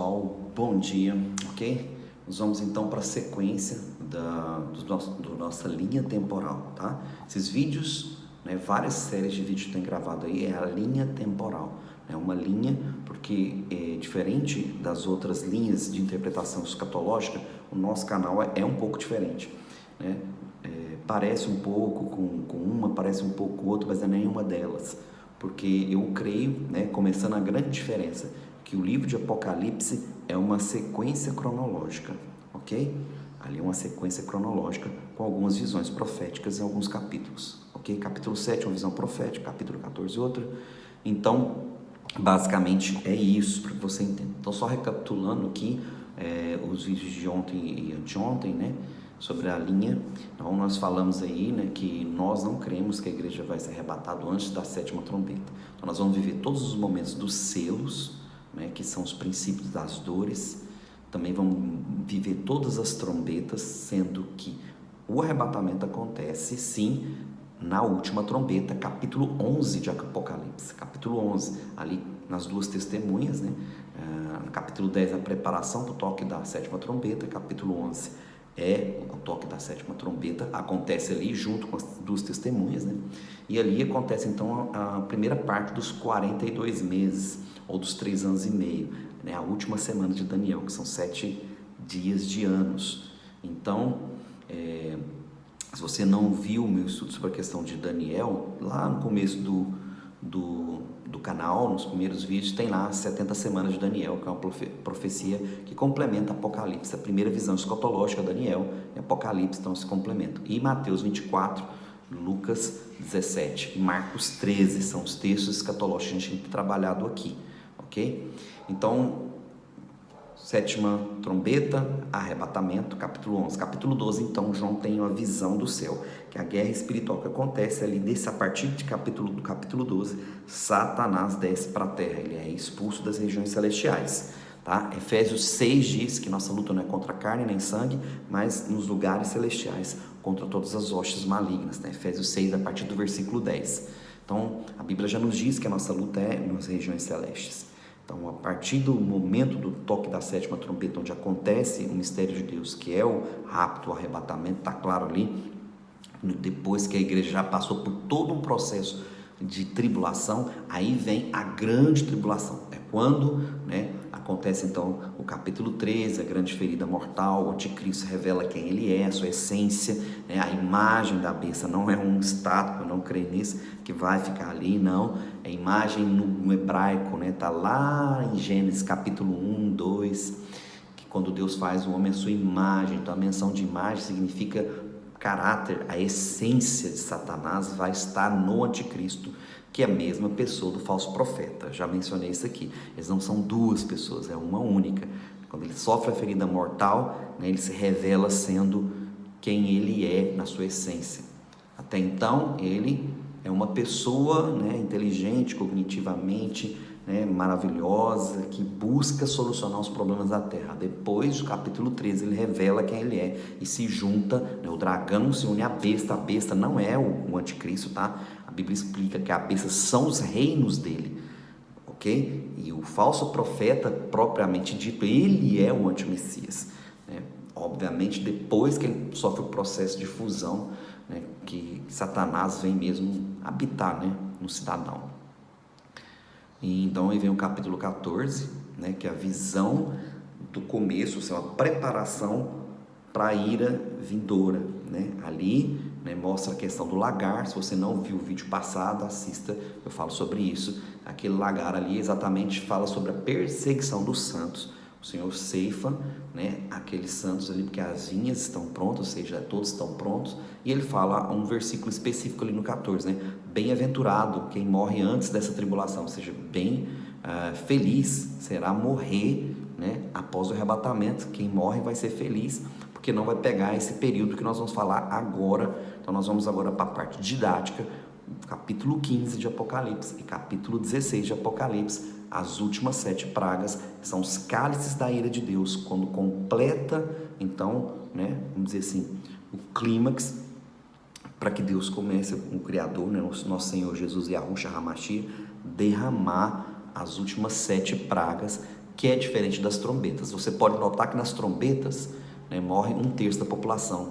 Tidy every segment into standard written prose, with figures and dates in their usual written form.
pessoal, bom dia, ok? Nós vamos então para a sequência da nossa linha temporal, tá? Esses vídeos, né, várias séries de vídeos que tem gravado aí, é a linha temporal. É uma linha, porque diferente das outras linhas de interpretação escatológica, o nosso canal é um pouco diferente, né? Parece um pouco com uma, parece um pouco com outra, mas é nenhuma delas. Porque eu creio, né, começando a grande diferença, que o livro de Apocalipse é uma sequência cronológica, ok? Ali é uma sequência cronológica com algumas visões proféticas em alguns capítulos, ok? Capítulo 7 é uma visão profética, capítulo 14 outra. Então, basicamente é isso, para que você entenda. Então, só recapitulando aqui os vídeos de ontem e anteontem, né, sobre a linha. Então nós falamos aí, né, que nós não cremos que a igreja vai ser arrebatada antes da sétima trombeta. Então nós vamos viver todos os momentos dos selos, né, que são os princípios das dores. Também vamos viver todas as trombetas, sendo que o arrebatamento acontece sim na última trombeta, capítulo 11 de Apocalipse, capítulo 11, ali nas duas testemunhas, né? No capítulo 10 a preparação para o toque da sétima trombeta, capítulo 11 é o toque da sétima trombeta, acontece ali junto com as duas testemunhas, né? E ali acontece então a primeira parte dos 42 meses, ou dos 3 anos e meio, né? A última semana de Daniel, que são 7 dias de anos. Então, se você não viu o meu estudo sobre a questão de Daniel, lá no começo do canal, nos primeiros vídeos, tem lá 70 semanas de Daniel, que é uma profecia que complementa Apocalipse. A primeira visão escatológica, Daniel, e Apocalipse, então se complementam. E Mateus 24, Lucas 17 e Marcos 13 são os textos escatológicos que a gente tem trabalhado aqui, ok? Então, sétima trombeta, arrebatamento, capítulo 11. Capítulo 12, então, João tem uma visão do céu, que é a guerra espiritual que acontece ali, a partir do capítulo 12, Satanás desce para a terra, ele é expulso das regiões celestiais, tá? Efésios 6 diz que nossa luta não é contra carne nem sangue, mas nos lugares celestiais, contra todas as hostes malignas, né? Efésios 6, a partir do versículo 10. Então, a Bíblia já nos diz que a nossa luta é nas regiões celestes. Então, a partir do momento do toque da sétima trombeta, onde acontece o mistério de Deus, que é o rapto, o arrebatamento, está claro ali, depois que a igreja já passou por todo um processo de tribulação, aí vem a grande tribulação. É quando, né, acontece então o capítulo 13, a grande ferida mortal, o anticristo revela quem ele é, a sua essência, né, a imagem da besta não é um estátua, eu não creio nisso, que vai ficar ali, não, é imagem no hebraico, né, tá lá em Gênesis capítulo 1, 2, que quando Deus faz o homem a sua imagem, então a menção de imagem significa caráter, a essência de Satanás vai estar no anticristo, que é a mesma pessoa do falso profeta. Já mencionei isso aqui, eles não são duas pessoas, é uma única. Quando ele sofre a ferida mortal, né, ele se revela sendo quem ele é na sua essência. Até então ele é uma pessoa, né, inteligente, cognitivamente, né, maravilhosa, que busca solucionar os problemas da terra. Depois do capítulo 13 ele revela quem ele é e se junta, né, o dragão se une à besta. A besta não é o anticristo, tá? A Bíblia explica que a besta são os reinos dele, ok? E o falso profeta, propriamente dito, ele é o antimessias, né? Obviamente depois que ele sofre o processo de fusão, né, que Satanás vem mesmo habitar, né, no cidadão. E então aí vem o capítulo 14, né, que é a visão do começo, ou seja, a preparação para a ira vindoura, né? Ali, né, mostra a questão do lagar. Se você não viu o vídeo passado, assista, eu falo sobre isso. Aquele lagar ali exatamente fala sobre a perseguição dos santos. O Senhor ceifa, né, aqueles santos ali, porque as vinhas estão prontas, ou seja, todos estão prontos, e ele fala um versículo específico ali no 14, né, bem-aventurado quem morre antes dessa tribulação, ou seja, bem feliz será morrer, né, após o arrebatamento. Quem morre vai ser feliz, porque não vai pegar esse período que nós vamos falar agora. Então nós vamos agora para a parte didática, capítulo 15 de Apocalipse e capítulo 16 de Apocalipse. As últimas 7 pragas são os cálices da ira de Deus, quando completa, então, né, vamos dizer assim, o clímax, para que Deus comece, o Criador, né, o nosso Senhor Jesus Yahushua HaMashiach, derramar as últimas 7 pragas que é diferente das trombetas. Você pode notar que nas trombetas, né, morre 1/3 da população,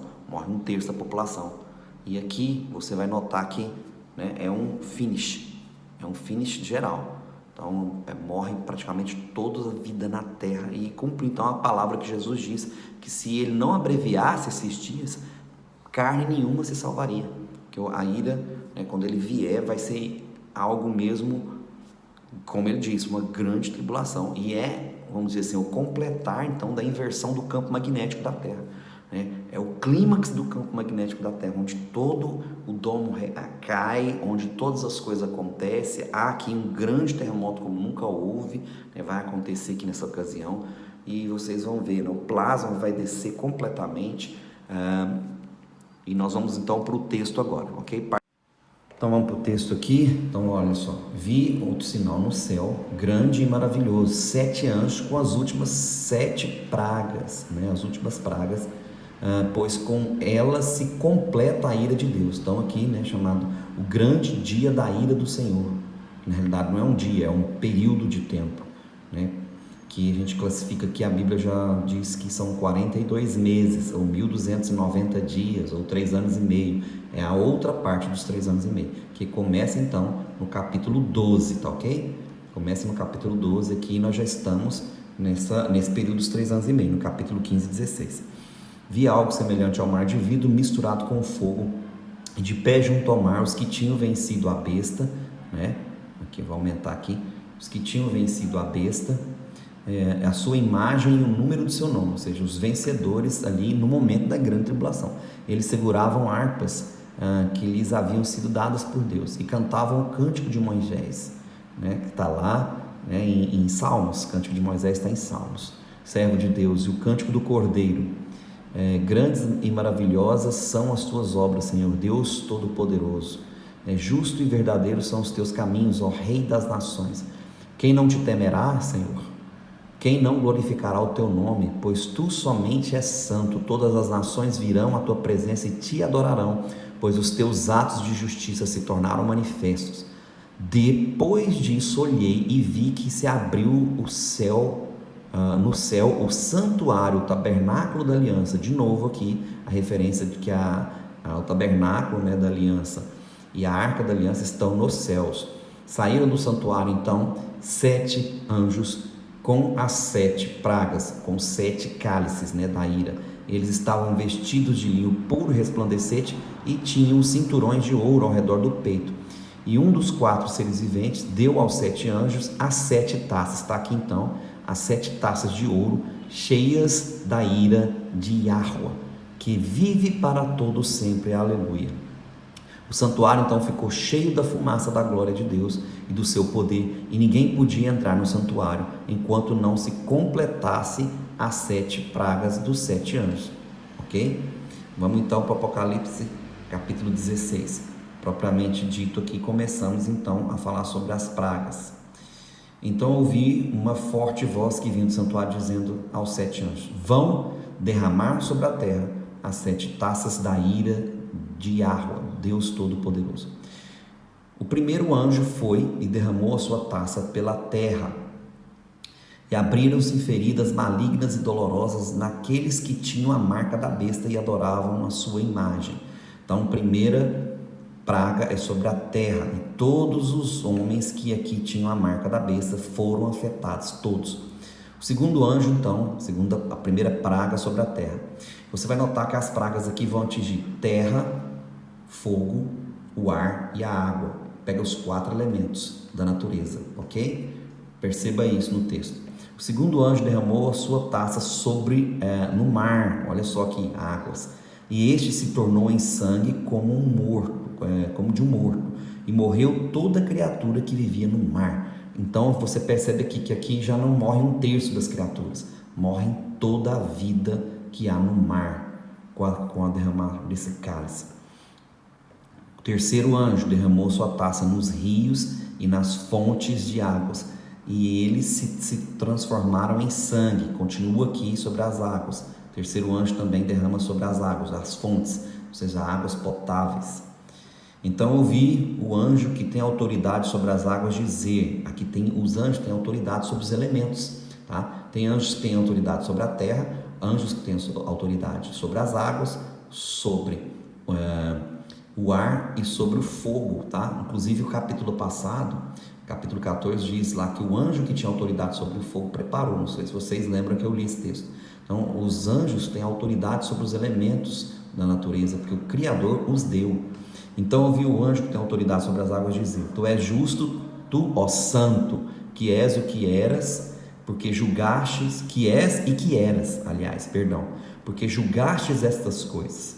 e aqui você vai notar que, né, é um finish geral. Então, morre praticamente toda a vida na terra, e cumpre então a palavra que Jesus diz, que se ele não abreviasse esses dias, carne nenhuma se salvaria, que a ira, né, quando ele vier, vai ser algo mesmo, como ele disse, uma grande tribulação, e vamos dizer assim, o completar então da inversão do campo magnético da terra, né? É o clímax do campo magnético da terra, onde todo o domo cai, onde todas as coisas acontecem. Há aqui um grande terremoto como nunca houve, né? Vai acontecer aqui nessa ocasião, e vocês vão ver, né? O plasma vai descer completamente, e nós vamos então para o texto agora, ok? Então vamos para o texto aqui. Então olha só: vi outro sinal no céu, grande e maravilhoso, 7 anjos com as últimas 7 pragas, né? As últimas pragas, pois com elas se completa a ira de Deus. Então aqui, né, chamado o grande dia da ira do Senhor. Na realidade não é um dia, é um período de tempo, né? Que a gente classifica aqui, a Bíblia já diz que são 42 meses, ou 1290 dias, ou 3 anos e meio. É a outra parte dos 3 anos e meio, que começa então no capítulo 12, tá ok? Começa no capítulo 12 aqui, e nós já estamos nesse período dos 3 anos e meio, no capítulo 15 e 16. Vi algo semelhante ao mar de vidro misturado com fogo, e de pé junto ao mar os que tinham vencido a besta, né? Aqui vou aumentar aqui, os que tinham vencido a besta, a sua imagem e o número do seu nome, ou seja, os vencedores ali no momento da grande tribulação. Eles seguravam harpas que lhes haviam sido dadas por Deus, e cantavam o cântico de Moisés, né, que está lá, né, em Salmos. O cântico de Moisés está em Salmos, servo de Deus, e o cântico do Cordeiro. Grandes e maravilhosas são as tuas obras, Senhor Deus Todo-Poderoso. Justo e verdadeiro são os teus caminhos, ó Rei das nações. Quem não te temerá, Senhor? Quem não glorificará o teu nome? Pois tu somente és santo. Todas as nações virão à tua presença e te adorarão, pois os teus atos de justiça se tornaram manifestos. Depois disso olhei e vi que se abriu o céu, no céu, o santuário, o tabernáculo da aliança. De novo aqui a referência de que o tabernáculo, né, da aliança e a arca da aliança estão nos céus. Saíram do santuário então 7 anjos com as 7 pragas, com 7 cálices, né, da ira. Eles estavam vestidos de linho puro resplandecente e tinham cinturões de ouro ao redor do peito. E um dos 4 seres viventes deu aos 7 anjos as 7 taças. Está aqui então as 7 taças de ouro, cheias da ira de Yahweh, que vive para todo sempre. Aleluia. O santuário então ficou cheio da fumaça da glória de Deus e do seu poder, e ninguém podia entrar no santuário enquanto não se completasse as 7 pragas dos 7 anjos, ok? Vamos então para o Apocalipse capítulo 16, propriamente dito aqui. Começamos então a falar sobre as pragas. Então ouvi uma forte voz que vinha do santuário dizendo aos 7 anjos: vão derramar sobre a terra as 7 taças da ira de Yahweh, Deus Todo-Poderoso. O primeiro anjo foi e derramou a sua taça pela terra, e abriram-se feridas malignas e dolorosas naqueles que tinham a marca da besta e adoravam a sua imagem. Então, a primeira praga é sobre a terra, e todos os homens que aqui tinham a marca da besta foram afetados, todos. O segundo anjo, então, a primeira praga sobre a terra. Você vai notar que as pragas aqui vão atingir terra, fogo, o ar e a água. Pega os 4 elementos da natureza, ok? Perceba isso no texto. O segundo anjo derramou a sua taça no mar, olha só aqui, águas, e este se tornou em sangue como de um morto, e morreu toda criatura que vivia no mar. Então você percebe aqui que aqui já não morre 1/3 das criaturas, morre toda a vida que há no mar com a derramar desse cálice. O terceiro anjo derramou sua taça nos rios e nas fontes de águas, e eles se transformaram em sangue. Continua aqui sobre as águas. O terceiro anjo também derrama sobre as águas, as fontes, ou seja, águas potáveis. Então eu vi o anjo que tem autoridade sobre as águas dizer, os anjos têm autoridade sobre os elementos, tá? Tem anjos que têm autoridade sobre a terra, anjos que têm autoridade sobre as águas, sobre o ar e sobre o fogo, tá? Inclusive o capítulo passado, capítulo 14, diz lá que o anjo que tinha autoridade sobre o fogo preparou. Não sei se vocês lembram que eu li esse texto. Então, os anjos têm autoridade sobre os elementos da natureza, porque o Criador os deu. Então, eu vi o anjo que tem autoridade sobre as águas dizer: Tu és justo, tu, ó santo, que és o que eras, porque julgastes, que és e que eras, aliás, perdão, porque julgastes estas coisas.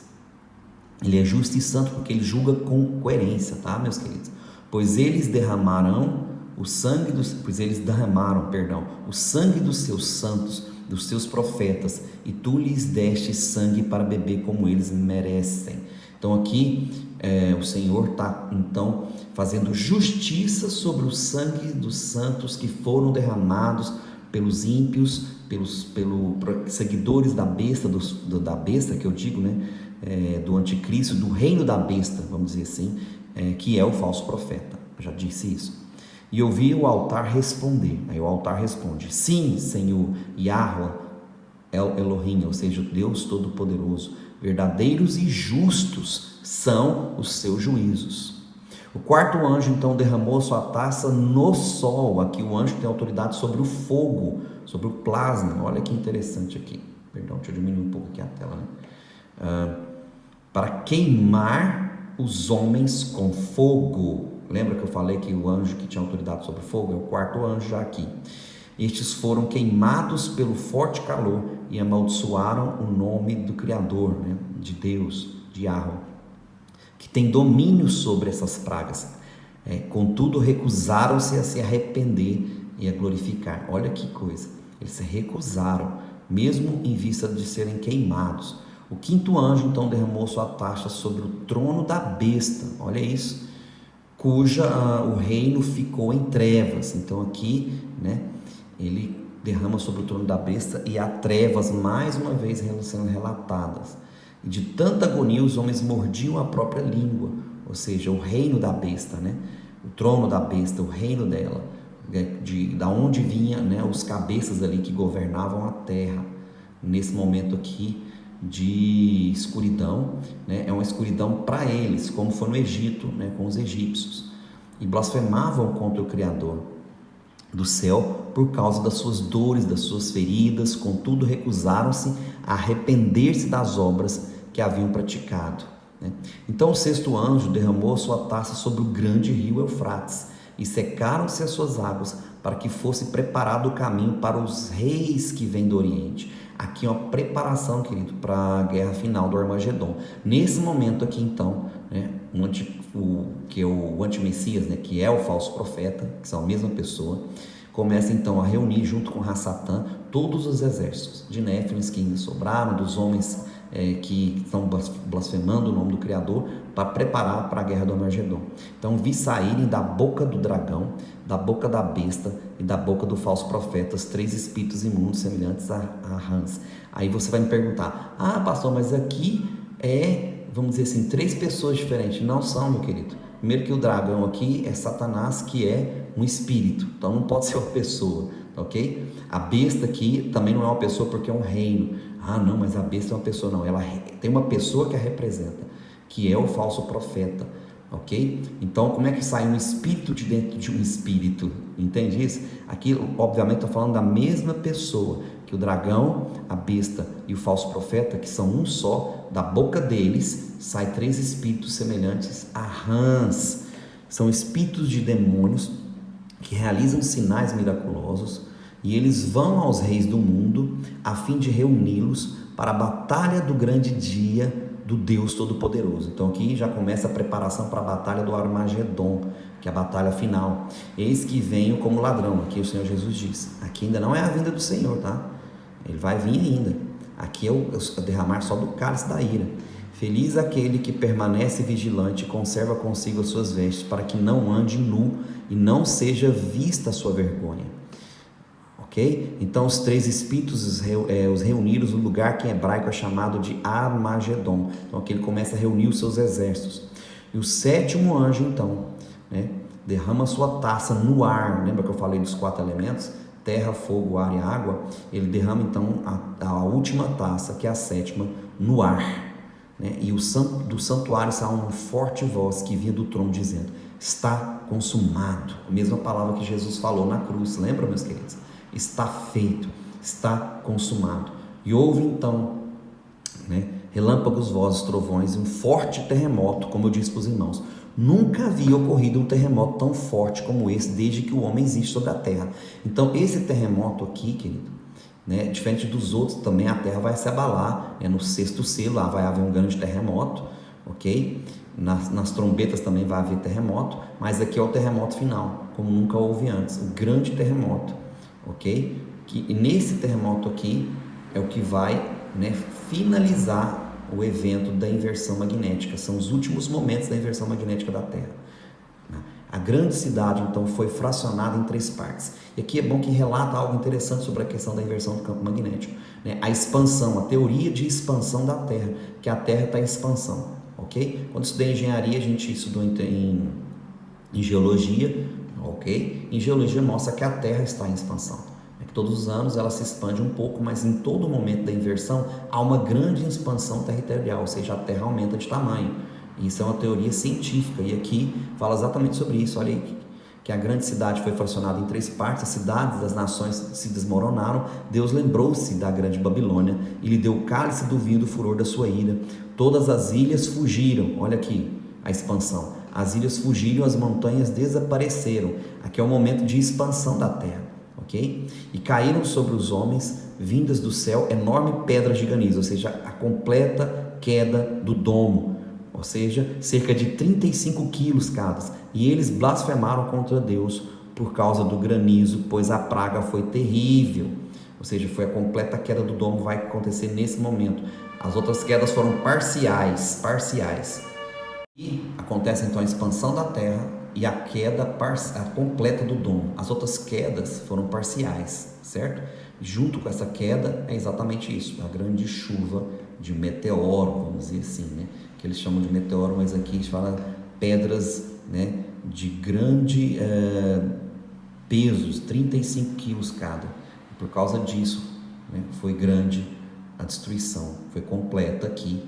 Ele é justo e santo porque ele julga com coerência, tá, meus queridos? Pois eles derramaram o sangue o sangue dos seus santos, dos seus profetas, e tu lhes deste sangue para beber como eles merecem. Então aqui o Senhor está então fazendo justiça sobre o sangue dos santos que foram derramados pelos ímpios, pelos seguidores da besta, da besta que eu digo, né? Do anticristo, do reino da besta, vamos dizer assim, que é o falso profeta. Eu já disse isso. E eu vi o altar responder. Aí o altar responde: Sim, Senhor, Yahweh Elohim, ou seja, o Deus Todo-Poderoso, verdadeiros e justos são os seus juízos. O quarto anjo então derramou sua taça no sol. Aqui o anjo tem autoridade sobre o fogo, sobre o plasma. Olha que interessante aqui. Perdão, deixa eu diminuir um pouco aqui a tela, né? Para queimar os homens com fogo. Lembra que eu falei que o anjo que tinha autoridade sobre o fogo é o quarto anjo já aqui. Estes foram queimados pelo forte calor e amaldiçoaram o nome do Criador, né? De Deus, de Yahweh, que tem domínio sobre essas pragas. Contudo, recusaram-se a se arrepender e a glorificar. Olha que coisa, eles se recusaram, mesmo em vista de serem queimados. O quinto anjo então derramou sua taça sobre o trono da besta, olha isso, cuja o reino ficou em trevas. Então aqui, né, ele derrama sobre o trono da besta e há trevas mais uma vez sendo relatadas. E de tanta agonia os homens mordiam a própria língua, ou seja, o reino da besta, né? O trono da besta, o reino dela, da onde vinha, né, os cabeças ali que governavam a terra. Nesse momento aqui de escuridão, né, é uma escuridão para eles, como foi no Egito, né, com os egípcios, e blasfemavam contra o Criador do céu por causa das suas dores, das suas feridas. Contudo, recusaram-se a arrepender-se das obras que haviam praticado, né? Então o sexto anjo derramou sua taça sobre o grande rio Eufrates, e secaram-se as suas águas, para que fosse preparado o caminho para os reis que vêm do Oriente. Aqui é uma preparação, querido, para a guerra final do Armagedon. Nesse momento aqui então, né, que é o antimessias, né, que é o falso profeta, que são a mesma pessoa, começa então a reunir junto com Rassatã todos os exércitos de Néfilins que ainda sobraram, dos homens que estão blasfemando o nome do Criador, para preparar para a guerra do Armagedon. Então vi saírem da boca do dragão, da boca da besta e da boca do falso profeta os 3 espíritos imundos semelhantes a rãs. Aí você vai me perguntar: pastor, mas aqui vamos dizer assim, 3 pessoas diferentes. Não são, meu querido. Primeiro que o dragão aqui é Satanás, que é um espírito, então não pode ser uma pessoa, ok? A besta aqui também não é uma pessoa, porque é um reino. Não, mas a besta é uma pessoa. Não, ela tem uma pessoa que a representa, que é o falso profeta, ok? Então, como é que sai um espírito de dentro de um espírito? Entende isso? Aqui, obviamente, estou falando da mesma pessoa, que o dragão, a besta e o falso profeta, que são um só. Da boca deles sai 3 espíritos semelhantes a rãs. São espíritos de demônios que realizam sinais miraculosos, e eles vão aos reis do mundo a fim de reuni-los para a batalha do grande dia do Deus Todo-Poderoso. Então aqui já começa a preparação para a batalha do Armagedon, que é a batalha final. Eis que venho como ladrão, aqui o Senhor Jesus diz. Aqui ainda não é a vinda do Senhor, tá? Ele vai vir ainda. Aqui é o derramar só do cálice da ira. Feliz aquele que permanece vigilante e conserva consigo as suas vestes, para que não ande nu e não seja vista a sua vergonha. Ok? Então os 3 espíritos os reuniram no lugar que em hebraico é chamado de Armagedon. Então aqui ele começa a reunir os seus exércitos. E o 7º anjo então, né, derrama sua taça no ar. Lembra que eu falei dos 4 elementos? terra, fogo, ar e água, ele derrama então a última taça, que é a sétima, no ar, né? E do santuário saiu uma forte voz que vinha do trono dizendo: está consumado. A mesma palavra que Jesus falou na cruz, lembra, meus queridos? Está feito, está consumado. E houve então, né, relâmpagos, vozes, trovões e um forte terremoto, como eu disse para os irmãos. Nunca havia ocorrido um terremoto tão forte como esse desde que o homem existe sobre a terra. Então esse terremoto aqui, querido, né, diferente dos outros, também a terra vai se abalar, né, no sexto selo lá vai haver um grande terremoto, ok? Nas trombetas também vai haver terremoto, mas aqui é o terremoto final, como nunca houve antes, o grande terremoto, ok? E nesse terremoto aqui é o que vai, né, finalizar o evento da inversão magnética. São os últimos momentos da inversão magnética da Terra. A grande cidade então foi fracionada em 3 partes. E aqui é bom que relata algo interessante sobre a questão da inversão do campo magnético, né? A expansão, a teoria de expansão da Terra, que a Terra está em expansão, ok? Quando estudei engenharia, a gente estudou em geologia, ok? Em geologia mostra que a Terra está em expansão. Todos os anos ela se expande um pouco, mas em todo momento da inversão há uma grande expansão territorial, ou seja, a Terra aumenta de tamanho. Isso é uma teoria científica e aqui fala exatamente sobre isso. Olha aí, que a grande cidade foi fracionada em 3 partes, as cidades das nações se desmoronaram, Deus lembrou-se da grande Babilônia e lhe deu o cálice do vinho do furor da sua ira. Todas as ilhas fugiram, olha aqui a expansão, as ilhas fugiram, as montanhas desapareceram. Aqui é o momento de expansão da Terra. Okay? E caíram sobre os homens, vindas do céu, enorme pedra de granizo, ou seja, a completa queda do domo, ou seja, cerca de 35 quilos cada. E eles blasfemaram contra Deus por causa do granizo, pois a praga foi terrível. Ou seja, foi a completa queda do domo, vai acontecer nesse momento. As outras quedas foram parciais. E acontece então a expansão da terra e a queda completa do domo. As outras quedas foram parciais, certo? Junto com essa queda é exatamente isso, a grande chuva de meteoro, vamos dizer assim, né? Que eles chamam de meteoro, mas aqui a gente fala pedras, né, de grande pesos, 35 quilos cada. E por causa disso, né, foi grande a destruição, foi completa aqui.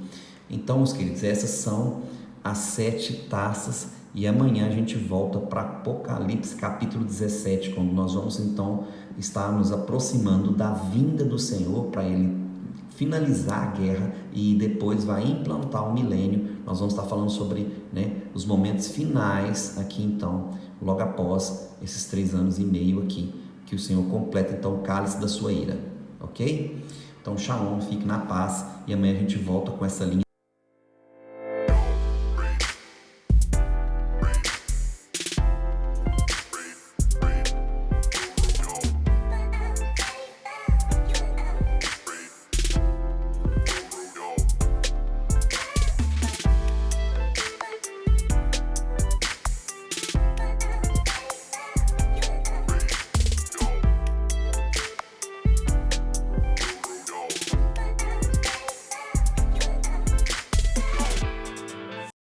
Então, meus queridos, essas são as 7 taças, e amanhã a gente volta para Apocalipse capítulo 17, quando nós vamos então estar nos aproximando da vinda do Senhor para ele finalizar a guerra e depois vai implantar o milênio. Nós vamos estar falando sobre, né, os momentos finais aqui então, logo após esses 3 anos e meio aqui, que o Senhor completa então o cálice da sua ira, ok? Então, shalom, fique na paz e amanhã a gente volta com essa linha